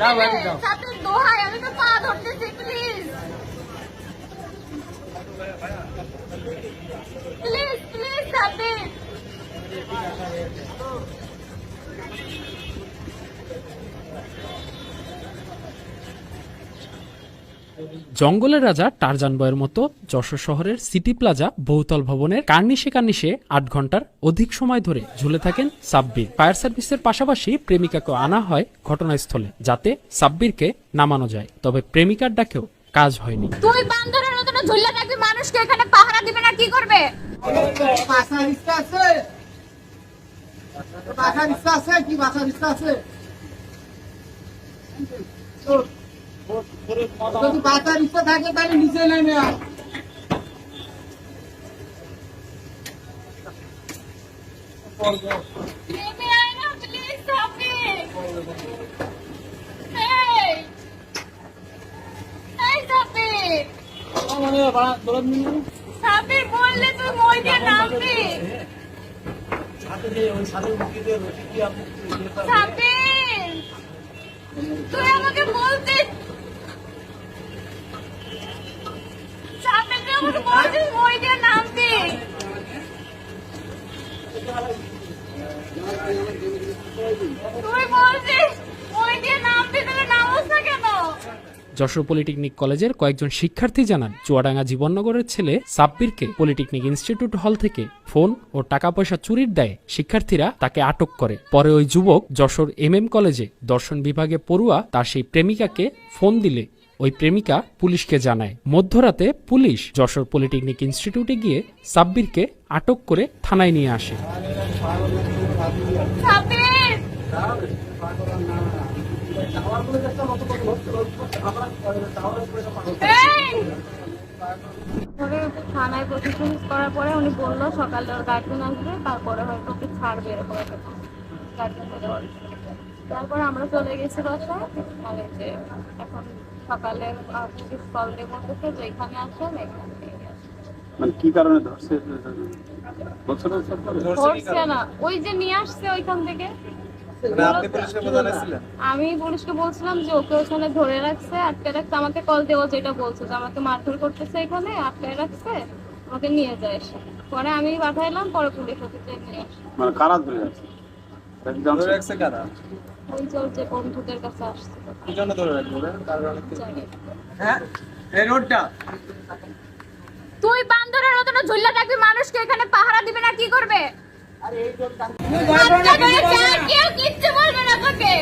সাবির দোহাই, আমি তো পা ধরতেছি, প্লিজ প্লিজ প্লিজ সাবির। জঙ্গলের রাজা টারজান বয়ের মতো যশোর শহরের সিটি প্লাজা বহুতল ভবনের কার্নিশে কার্নিশে ৮ ঘন্টার অধিক সময় ধরে ঝুলে থাকেন সাব্বির। ফায়ার সার্ভিসের পাশাপাশি প্রেমিকাকেও আনা হয় ঘটনাস্থলে, যাতে সাব্বিরকে নামানো যায়। তবে প্রেমিকার ডাকেও কাজ হয়নি। তুই বান্দরের মতো ঝুলে থাকবি, মানুষকে এখানে পাহারা দিবে না, কি করবে? বাসার ইচ্ছা আছে, বাসার ইচ্ছা আছে, কি বাসার ইচ্ছা আছে? যদি বাসার ইচ্ছা থাকে তাহলে নিচে নেমে আয়। নেমে আয় না, প্লিজ সাবির। এই এই সাবির, সাবির বললে তুই মই দিয়ে নামবি। সাবির, তুই আমাকে বলতিস, সাবির তুই আমাকে বলতিস মই দিয়ে নামবি। তুই বলছিস মই দিয়ে নামবি, তাহলে নামোস না কেন? যশোর পলিটেকনিক কলেজের কয়েকজন শিক্ষার্থী জানান, চুয়াডাঙ্গা জীবননগরের ছেলে সাব্বিরকে পলিটেকনিক ইনস্টিটিউট হল থেকে ফোন ও টাকা পয়সা চুরির দায়ে শিক্ষার্থীরা তাকে আটক করে। পরে ওই যুবক যশোর MM কলেজে দর্শন বিভাগে পড়ুয়া তার সেই প্রেমিকাকে ফোন দিলে ওই প্রেমিকা পুলিশকে জানায়। মধ্যরাতে পুলিশ যশোর পলিটেকনিক ইনস্টিটিউটে গিয়ে সাব্বিরকে আটক করে থানায় নিয়ে আসে। সাবির, পরে থানায় প্রতিশোধ করার পরে উনি বললো সকালে ওর গার্জেন আসবে, তারপরে হয়তো ওকে ছাড়বে, এরকম একটা গার্জেন বলে বলছে। তারপরে আমরা চলে গেছি বাসায়, মানে যে এখন সকালে পুলিশ কল দিয়ে বলতেছে যে এখানে আসেন, এখানে নিয়ে আসেন। মানে কি কারণে ধরছে? ধরছে না, ওই যে নিয়ে আসছে ওইখান থেকে। আমি পুলিশকে বলছিলাম যে ওকে ওখানে ধরে রাখছে, আটকে রাখছে। আমাকে কল দেওয়া যেটা বলছে যে আমাকে মারধর করতেছে, এখানে আটকে রাখছে, আমাকে নিয়ে যায় এসে। পরে আমি পাঠাইলাম, পরে পুলিশ ওকে নিয়ে আসে। মানে কারা ধরে রাখছে? ওই যে ওর যে বন্ধুদের কাছে আসছে, জানি না। তুই বান্দরের মতো ঝুলে থাকবি, মানুষকে এখানে পাহারা দিবে না, কি করবে? কেউ কিচ্ছু বলবে না তোকে।